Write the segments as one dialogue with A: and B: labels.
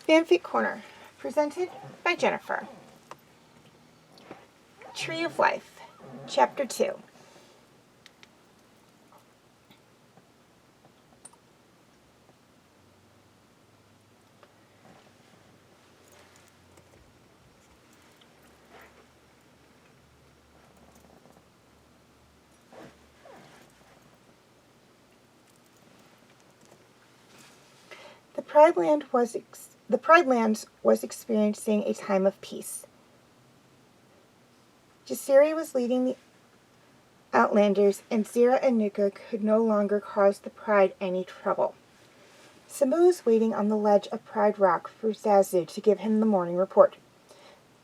A: Fanfic Corner, presented by Jennifer. Tree of Life, Chapter 2. The Pride Lands was experiencing a time of peace. Jasiri was leading the Outlanders, and Zira and Nika could no longer cause the Pride any trouble. Simba was waiting on the ledge of Pride Rock for Zazu to give him the morning report.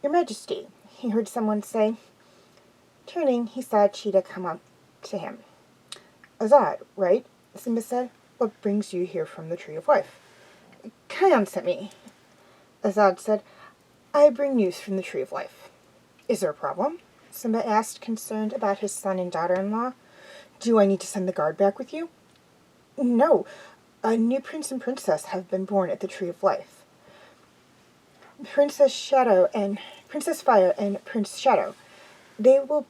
A: "Your Majesty," he heard someone say. Turning, he saw Cheetah come up to him. "Azad, right?" Simba said. "What brings you here from the Tree of Life?" "Kion sent me," Azad said. "I bring news from the Tree of Life." "Is there a problem?" Simba asked, concerned about his son and daughter-in-law. "Do I need to send the guard back with you?" "No. A new prince and princess have been born at the Tree of Life. Princess Fire and Prince Shadow. They will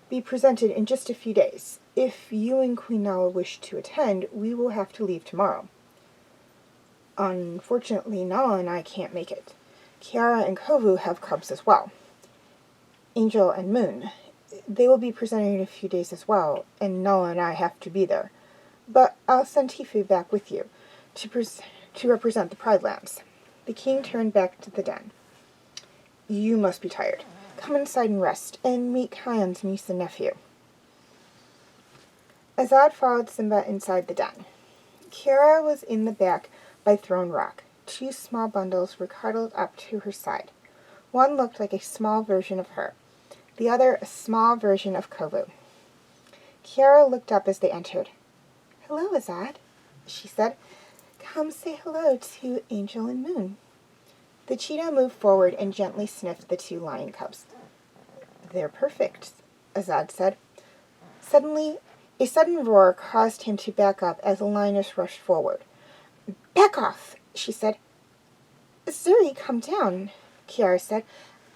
A: be presented in just a few days. If you and Queen Nala wish to attend, we will have to leave tomorrow." "Unfortunately, Nala and I can't make it. Kiara and Kovu have cubs as well. Angel and Moon. They will be presented in a few days as well, and Nala and I have to be there. But I'll send Tifu back with you to represent the Pride Lands." The king turned back to the den. "You must be tired. Come inside and rest, and meet Kion's niece and nephew." Azad followed Simba inside the den. Kiara was in the back by Throne Rock. 2 small bundles were cuddled up to her side. One looked like a small version of her, the other a small version of Kovu. Kiara looked up as they entered. "Hello, Azad," she said. "Come say hello to Angel and Moon." The cheetah moved forward and gently sniffed the 2 lion cubs. "They're perfect," Azad said. Suddenly, a sudden roar caused him to back up as a lioness rushed forward. "Back off," she said. "Zuri, come down," Kiara said.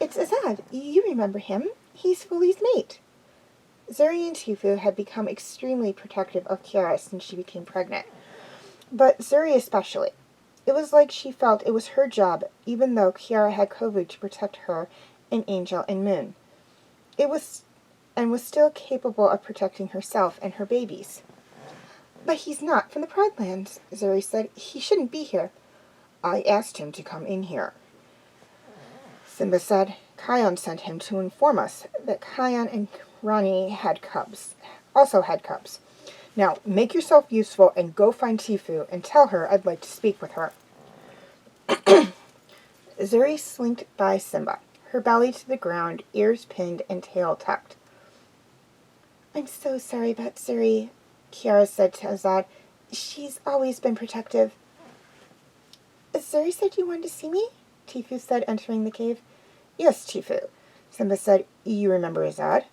A: "It's Azad. You remember him. He's Fuli's mate." Zuri and Tifu had become extremely protective of Kiara since she became pregnant. But Zuri especially. It was like she felt it was her job, even though Kiara had Kovu to protect her and Angel and Moon. It was still capable of protecting herself and her babies. "But he's not from the Pride Lands," Zuri said. "He shouldn't be here." "I asked him to come in here," Simba said. "Kion sent him to inform us that Kion and Rani also had cubs. Now, make yourself useful and go find Tifu and tell her I'd like to speak with her." Zuri slinked by Simba, her belly to the ground, ears pinned and tail tucked. "I'm so sorry about Zuri," Kiara said to Azad. "She's always been protective." "Zuri said you wanted to see me?" Tifu said, entering the cave. "Yes, Tifu," Simba said. "You remember Azad?"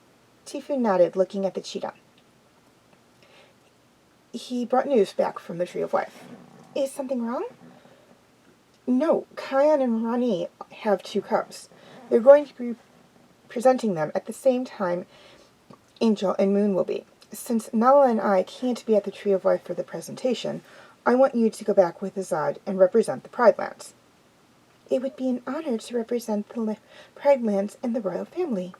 A: Tifu nodded, looking at the cheetah. He brought news back from the Tree of Life. Is something wrong? No, Kion and Rani have 2 cubs. They're going to be presenting them at the same time Angel and Moon will be. Since Nala and I can't be at the Tree of Life for the presentation, I want you to go back with Azad and represent the Pride Lands. It would be an honor to represent the Pride Lands and the royal family.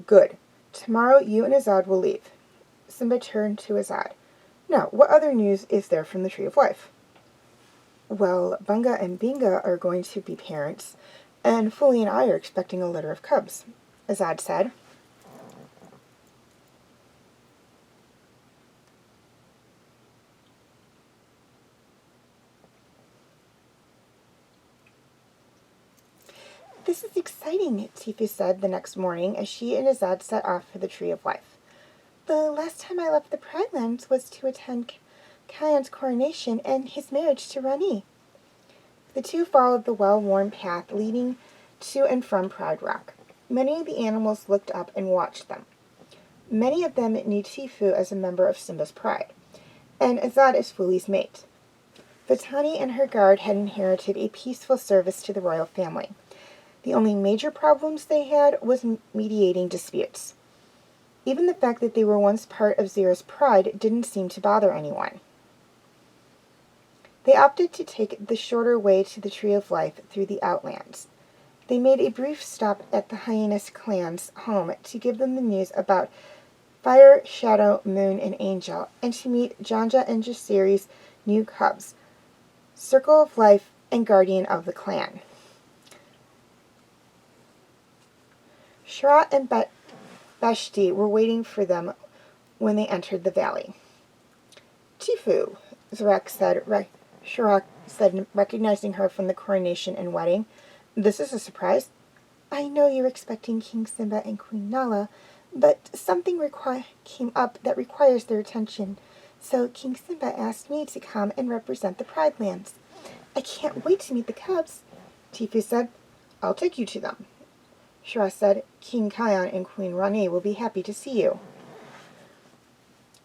A: Good. Tomorrow you and Azad will leave. Simba turned to Azad. Now, what other news is there from the Tree of Life? Well, Bunga and Binga are going to be parents, and Fully and I are expecting a litter of cubs, Azad said. This is exciting, Tifu said the next morning as she and Azad set off for the Tree of Life. The last time I left the Pride Lands was to attend Kion's coronation and his marriage to Rani. The 2 followed the well-worn path leading to and from Pride Rock. Many of the animals looked up and watched them. Many of them knew Tifu as a member of Simba's pride, and Azad as Fuli's mate. Vatani and her guard had inherited a peaceful service to the royal family. The only major problems they had was mediating disputes. Even the fact that they were once part of Zira's pride didn't seem to bother anyone. They opted to take the shorter way to the Tree of Life through the Outlands. They made a brief stop at the Hyenas clan's home to give them the news about Fire, Shadow, Moon, and Angel, and to meet Janja and Jasiri's new cubs, Circle of Life and Guardian of the Clan. Shara and Beshti were waiting for them when they entered the valley. Tifu, Shara said, recognizing her from the coronation and wedding. This is a surprise. I know you're expecting King Simba and Queen Nala, but something came up that requires their attention, so King Simba asked me to come and represent the Pride Lands. I can't wait to meet the cubs, Tifu said. I'll take you to them. Shara said, King Kion and Queen Rani will be happy to see you.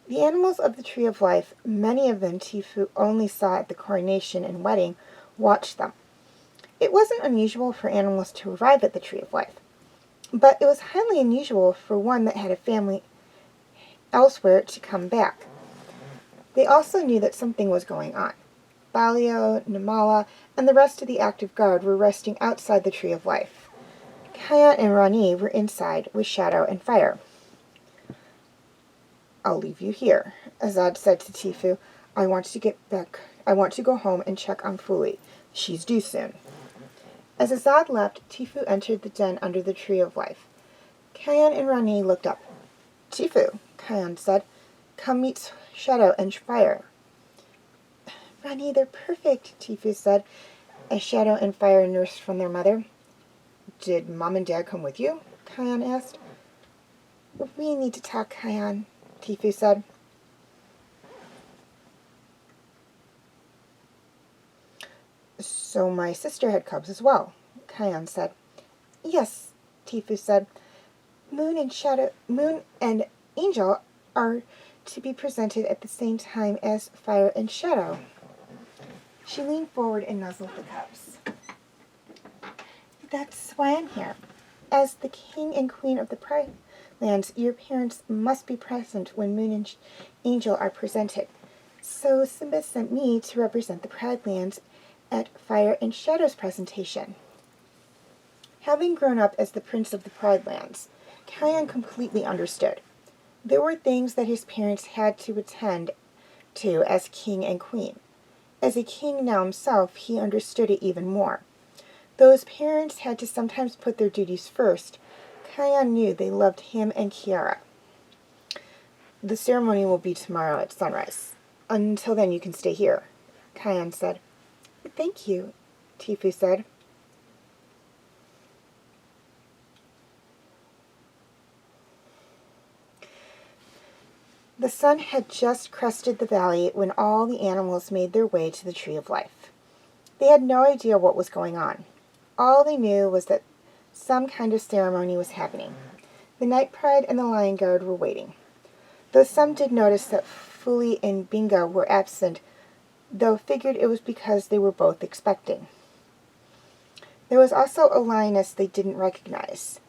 A: The animals of the Tree of Life, many of them Tifu only saw at the coronation and wedding, watched them. It wasn't unusual for animals to arrive at the Tree of Life, but it was highly unusual for one that had a family elsewhere to come back. They also knew that something was going on. Balio, Namala, and the rest of the active guard were resting outside the Tree of Life. Kion and Rani were inside with Shadow and Fire. I'll leave you here, Azad said to Tifu. I want to go home and check on Fuli. She's due soon. As Azad left, Tifu entered the den under the Tree of Life. Kion and Rani looked up. Tifu, Kion said, come meet Shadow and Fire. Rani, they're perfect, Tifu said, as Shadow and Fire nursed from their mother. Did Mom and Dad come with you? Kion asked. We need to talk, Kion, Tifu said. So my sister had cubs as well, Kion said. Yes, Tifu said. Moon and Angel are to be presented at the same time as Fire and Shadow. She leaned forward and nuzzled the cubs. That's why I'm here. As the king and queen of the Pride Lands, your parents must be present when Moon and Angel are presented. So Simba sent me to represent the Pride Lands at Fire and Shadow's presentation. Having grown up as the prince of the Pride Lands, Kion completely understood. There were things that his parents had to attend to as king and queen. As a king now himself, he understood it even more. Though his parents had to sometimes put their duties first, Kion knew they loved him and Kiara. The ceremony will be tomorrow at sunrise. Until then, you can stay here, Kion said. Thank you, Tifu said. The sun had just crested the valley when all the animals made their way to the Tree of Life. They had no idea what was going on. All they knew was that some kind of ceremony was happening. The Night Pride and the Lion Guard were waiting. Though some did notice that Fuli and Binga were absent, though figured it was because they were both expecting. There was also a lioness they didn't recognize.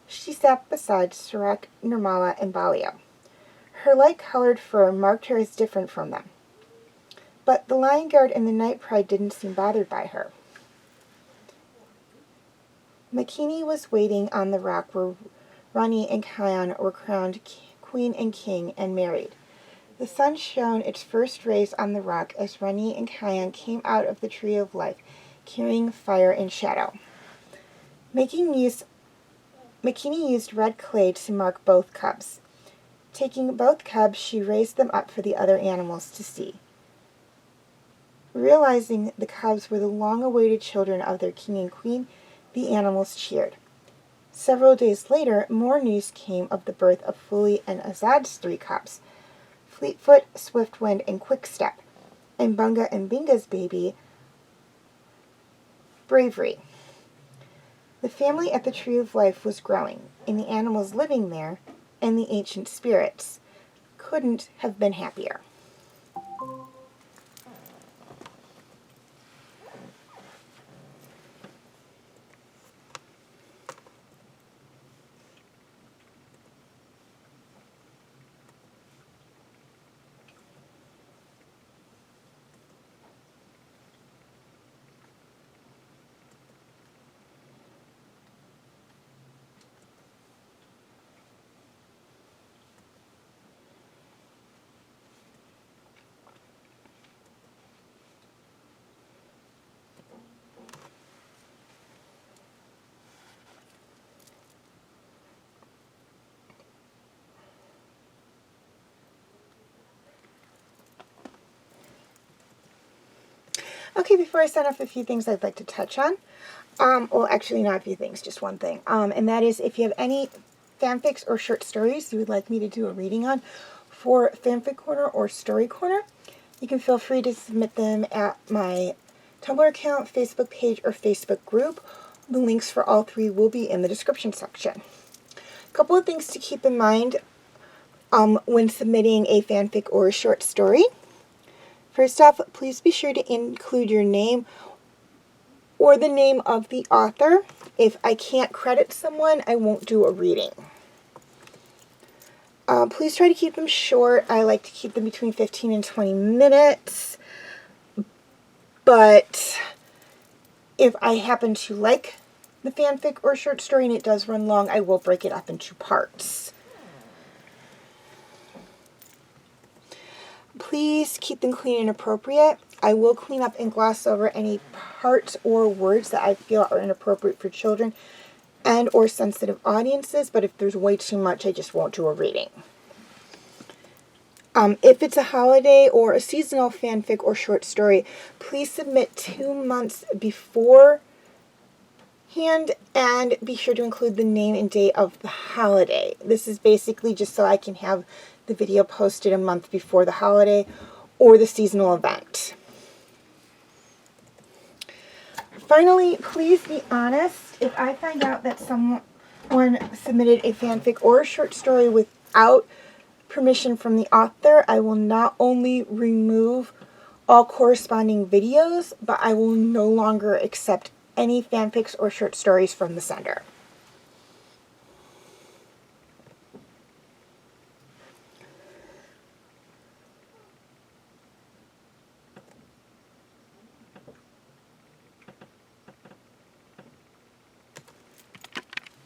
A: She sat beside Surak, Nirmala, and Balio. Her light-colored fur marked her as different from them. But the Lion Guard and the Night Pride didn't seem bothered by her. Makini was waiting on the rock where Rani and Kion were crowned queen and king and married. The sun shone its first rays on the rock as Rani and Kion came out of the Tree of Life, carrying fire and shadow. Makini used red clay to mark both cubs. Taking both cubs, she raised them up for the other animals to see. Realizing the cubs were the long-awaited children of their king and queen, the animals cheered. Several days later, more news came of the birth of Fuli and Azad's 3 cubs, Fleetfoot, Swiftwind, and Quickstep, and Bunga and Binga's baby, Bravery. The family at the Tree of Life was growing, and the animals living there, and the ancient spirits, couldn't have been happier. Okay, before I sign off, a few things I'd like to touch on. Well, actually not a few things, just one thing. And that is if you have any fanfics or short stories you would like me to do a reading on for Fanfic Corner or Story Corner, you can feel free to submit them at my Tumblr account, Facebook page, or Facebook group. The links for all 3 will be in the description section. A couple of things to keep in mind when submitting a fanfic or a short story. First off, please be sure to include your name or the name of the author. If I can't credit someone, I won't do a reading. Please try to keep them short. I like to keep them between 15 and 20 minutes. But if I happen to like the fanfic or short story and it does run long, I will break it up into parts. Please keep them clean and appropriate. I will clean up and gloss over any parts or words that I feel are inappropriate for children and or sensitive audiences, but if there's way too much, I just won't do a reading. If it's a holiday or a seasonal fanfic or short story, please submit 2 months beforehand and be sure to include the name and date of the holiday. This is basically just so I can have the video posted a month before the holiday or the seasonal event. Finally, please be honest. If I find out that someone submitted a fanfic or a short story without permission from the author, I will not only remove all corresponding videos, but I will no longer accept any fanfics or short stories from the sender.